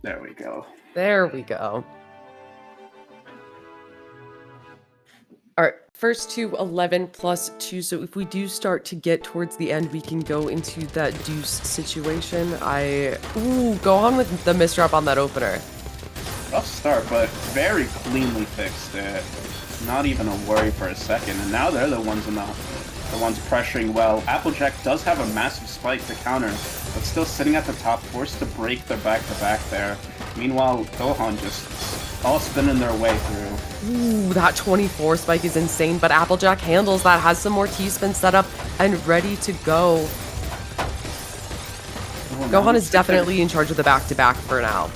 There we go. There we go. All right, first to 11 plus 2. So if we do start to get towards the end, we can go into that deuce situation. Ooh, go on with the misdrop on that opener. Rough start, but very cleanly fixed it. Not even a worry for a second. And now they're the ones pressuring well. Applejack does have a massive spike to counter, but still sitting at the top, forced to break their back-to-back there. Meanwhile, Gohan just all spinning their way through. Ooh, that 24 spike is insane, but Applejack handles that, has some more T-spin set up and ready to go. Gohan is definitely in charge of the back-to-back for now.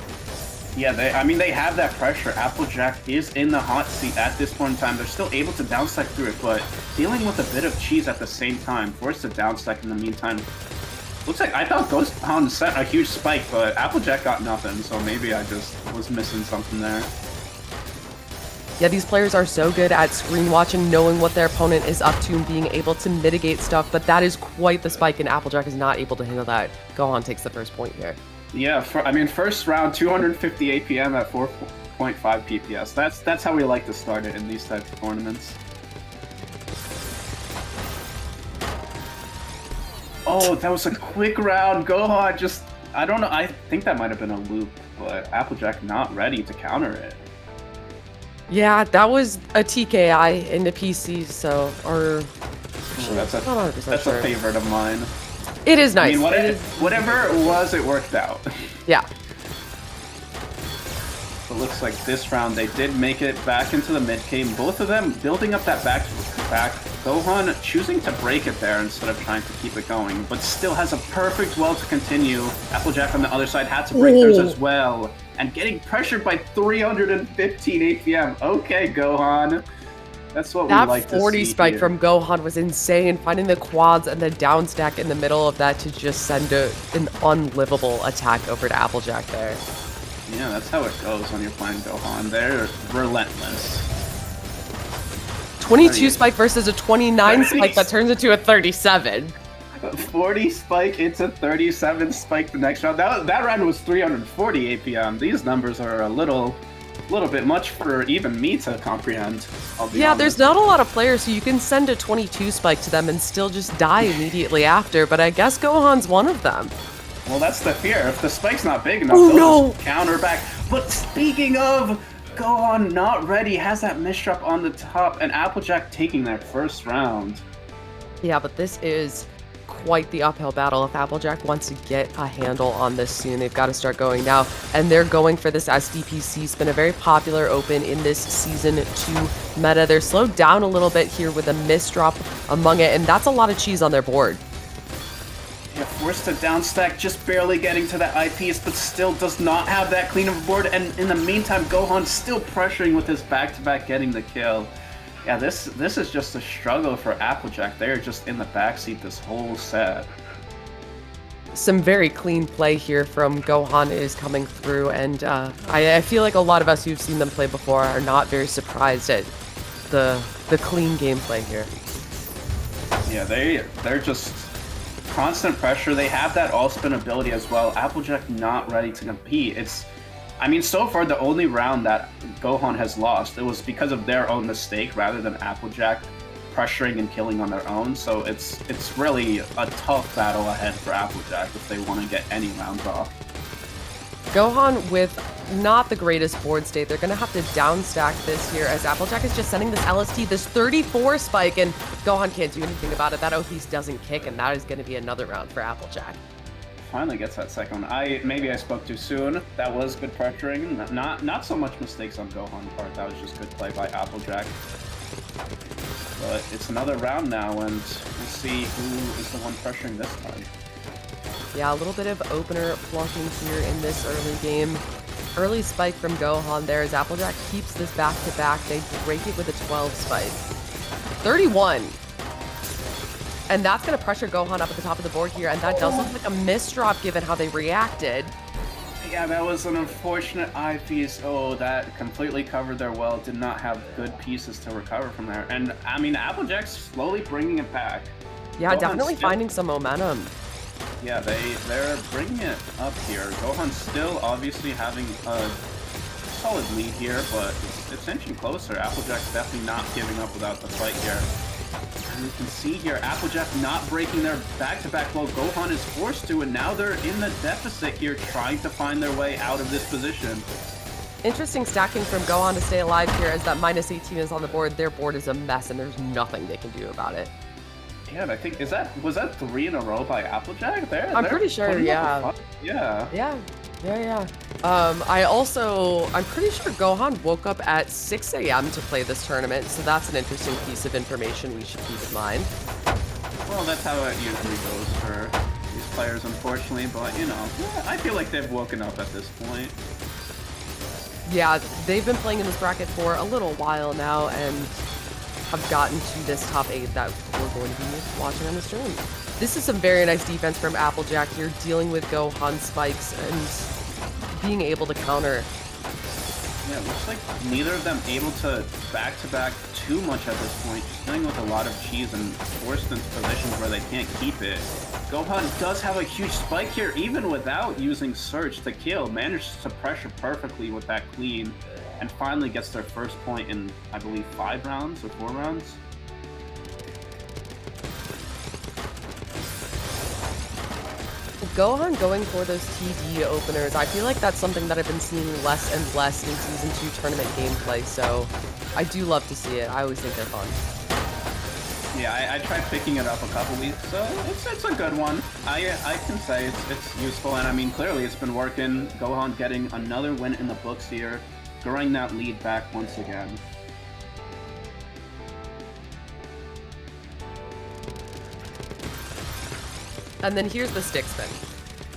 Yeah, they have that pressure. Applejack is in the hot seat at this point in time. They're still able to downstack through it, but dealing with a bit of cheese at the same time. Forced to downstack in the meantime. Looks like I thought Gohan set a huge spike, but Applejack got nothing, so maybe I just was missing something there. Yeah, these players are so good at screen watching, knowing what their opponent is up to and being able to mitigate stuff, but that is quite the spike, and Applejack is not able to handle that. Gohan takes the first point here. Yeah, first round, 250 APM at 4.5 PPS. That's how we like to start it in these types of tournaments. Oh, that was a quick round. Gohan just, I don't know, I think that might have been a loop, but Applejack not ready to counter it. Yeah, that was a TKI in the PC, so, that's a favorite of mine. It is nice. I mean, whatever it was, it worked out. Yeah. It looks like this round they did make it back into the mid game. Both of them building up that back. Gohan choosing to break it there instead of trying to keep it going, but still has a perfect well to continue. Applejack on the other side had to break theirs as well, and getting pressured by 315 APM. Okay, Gohan. That's what we like to see. That 40 spike from Gohan was insane, finding the quads and the down stack in the middle of that to just send an unlivable attack over to Applejack there. Yeah, that's how it goes when you're playing Gohan. They're relentless. 22 spike versus a 29 spike that turns into a 37. 40 spike into 37 spike the next round. That round was 340 APM. These numbers are a little bit much for even me to comprehend. Yeah, honest. There's not a lot of players who you can send a 22 spike to them and still just die immediately after, but I guess Gohan's one of them. Well, that's the fear. If the spike's not big enough, they'll just counter back. But speaking of, Gohan not ready, has that misdrop on the top, and Applejack taking that first round. Yeah, but this is quite the uphill battle. If Applejack wants to get a handle on this soon, they've got to start going now. And they're going for this SDPC. It's been a very popular open in this Season 2 meta. They're slowed down a little bit here with a misdrop among it, and that's a lot of cheese on their board. Yeah, forced to downstack, just barely getting to that IPs, but still does not have that clean of a board. And in the meantime, Gohan still pressuring with his back-to-back getting the kill. Yeah, this is just a struggle for Applejack. They're just in the backseat this whole set. Some very clean play here from Gohan is coming through, and I feel like a lot of us who've seen them play before are not very surprised at the clean gameplay here. Yeah, they're just constant pressure. They have that all-spin ability as well. Applejack not ready to compete. I mean, so far, the only round that Gohan has lost, it was because of their own mistake rather than Applejack pressuring and killing on their own. So it's really a tough battle ahead for Applejack if they want to get any rounds off. Gohan with not the greatest board state. They're going to have to downstack this here as Applejack is just sending this LST, this 34 spike, and Gohan can't do anything about it. That O-piece doesn't kick, and that is going to be another round for Applejack. Finally gets that second one. Maybe I spoke too soon. That was good pressuring. Not so much mistakes on Gohan's part. That was just good play by Applejack. But it's another round now, and we'll see who is the one pressuring this time. Yeah, a little bit of opener blocking here in this early game. Early spike from Gohan there as Applejack keeps this back-to-back. They break it with a 12 spike. 31. And that's going to pressure Gohan up at the top of the board here, and that does look like a misdrop given how they reacted. Yeah, that was an unfortunate eye piece. Oh, that completely covered their well. Did not have good pieces to recover from there. And, I mean, Applejack's slowly bringing it back. Yeah, definitely finding some momentum. Yeah, they're bringing it up here. Gohan's still obviously having a solid lead here, but it's inching closer. Applejack's definitely not giving up without the fight here. And you can see here, Applejack not breaking their back-to-back blow. Gohan is forced to, and now they're in the deficit here, trying to find their way out of this position. Interesting stacking from Gohan to stay alive here as that minus 18 is on the board. Their board is a mess, and there's nothing they can do about it. Yeah, and I think, was that 3 in a row by Applejack? I'm pretty sure, yeah. Yeah. Yeah. I'm pretty sure Gohan woke up at 6 a.m. to play this tournament, so that's an interesting piece of information we should keep in mind. Well, that's how it usually goes for these players, unfortunately, but, you know, I feel like they've woken up at this point. Yeah, they've been playing in this bracket for a little while now, and have gotten to this top 8 that we're going to be watching on the stream. This is some very nice defense from Applejack here, dealing with Gohan spikes and being able to counter. Yeah, it looks like neither of them able to back-to-back too much at this point, just dealing with a lot of cheese and forced into positions where they can't keep it. Gohan does have a huge spike here, even without using Surge to kill. Manages to pressure perfectly with that clean, and finally gets their first point in, I believe, 5 rounds or 4 rounds. Gohan going for those TD openers, I feel like that's something that I've been seeing less and less in Season 2 tournament gameplay, so I do love to see it. I always think they're fun. Yeah, I tried picking it up a couple weeks, so it's a good one. I can say it's useful, and I mean, clearly it's been working. Gohan getting another win in the books here, growing that lead back once again. And then here's the stick spin.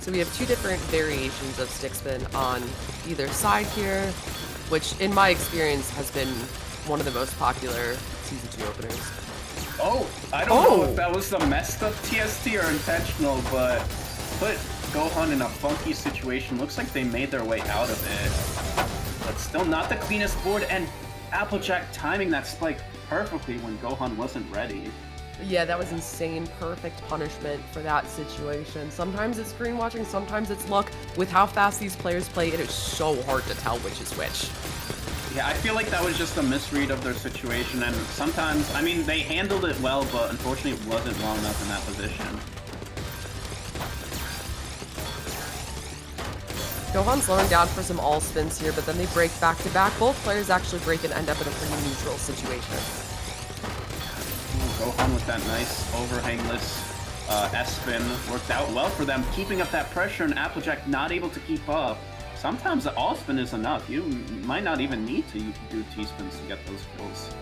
So we have 2 different variations of stick spin on either side here, which in my experience has been one of the most popular Season 2 openers. Oh, I don't know if that was the messed up TST or intentional, but put Gohan in a funky situation. Looks like they made their way out of it. But still not the cleanest board, and Applejack timing that spike perfectly when Gohan wasn't ready. Yeah, that was insane. Perfect punishment for that situation. Sometimes it's screen watching, sometimes it's luck. With how fast these players play, it is so hard to tell which is which. Yeah, I feel like that was just a misread of their situation, and sometimes, I mean, they handled it well, but unfortunately it wasn't well enough in that position. Gohan slowing down for some all spins here, but then they break back to back. Both players actually break and end up in a pretty neutral situation. Gohan with that nice overhangless S-spin worked out well for them, keeping up that pressure, and Applejack not able to keep up. Sometimes the all-spin is enough. You might not even need to do T-spins to get those kills.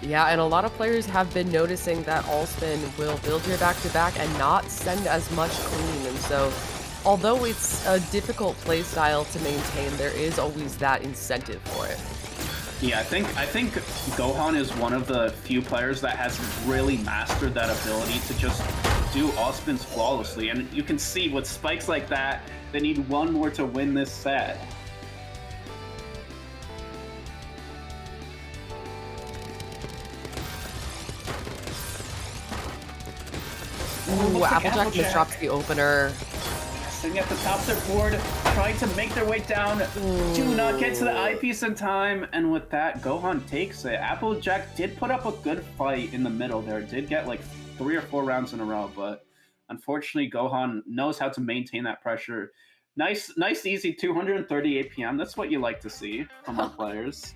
Yeah, and a lot of players have been noticing that all-spin will build your back-to-back and not send as much clean, and so although it's a difficult playstyle to maintain, there is always that incentive for it. Yeah, I think Gohan is one of the few players that has really mastered that ability to just do all spins flawlessly, and you can see with spikes like that, they need one more to win this set. Ooh, Applejack misdrops the opener. Sitting at the top of their board, trying to make their way down, do not get to the eyepiece in time, and with that, Gohan takes it. Applejack did put up a good fight in the middle there, did get like 3 or 4 rounds in a row, but unfortunately, Gohan knows how to maintain that pressure. Nice, easy 238 PM. That's what you like to see from our players.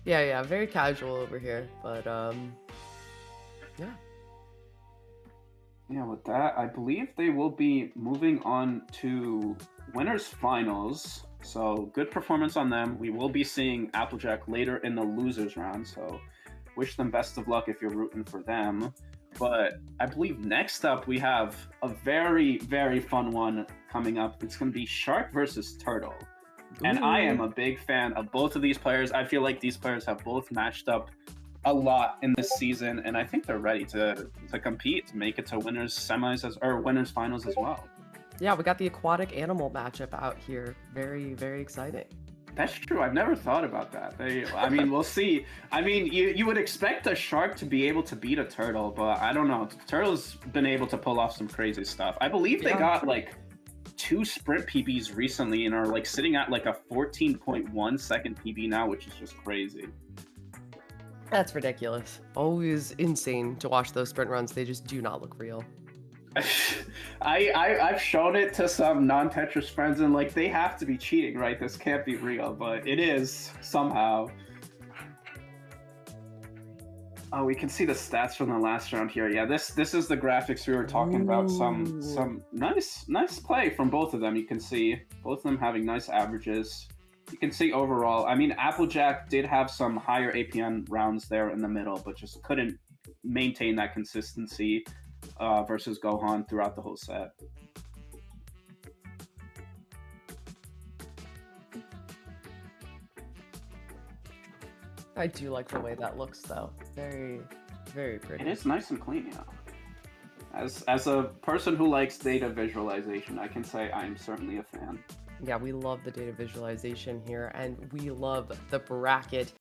Yeah, very casual over here, but yeah. Yeah, with that, I believe they will be moving on to winners finals. So good performance on them. We will be seeing Applejack later in the losers round. So wish them best of luck if you're rooting for them. But I believe next up we have a very, very fun one coming up. It's going to be Shark versus Turtle. Ooh. And I am a big fan of both of these players. I feel like these players have both matched up a lot in this season, and I think they're ready to compete, to make it to winners semis or winners finals as well. Yeah, we got the aquatic animal matchup out here. Very, very exciting. That's true. I've never thought about that. I mean, we'll see. I mean, you would expect a shark to be able to beat a turtle, but I don't know. Turtle's been able to pull off some crazy stuff. I believe they got like 2 sprint PBs recently and are like sitting at like a 14.1 second PB now, which is just crazy. That's ridiculous. Always insane to watch those sprint runs. They just do not look real. I've shown it to some non-Tetris friends and like they have to be cheating, right? This can't be real, but it is somehow. Oh, we can see the stats from the last round here. Yeah, this is the graphics we were talking about. Some nice play from both of them. You can see both of them having nice averages. You can see overall, I mean, Applejack did have some higher APN rounds there in the middle, but just couldn't maintain that consistency versus Gohan throughout the whole set. I do like the way that looks, though. Very, very pretty. It is nice and clean, yeah. As a person who likes data visualization, I can say I'm certainly a fan. Yeah, we love the data visualization here, and we love the bracket.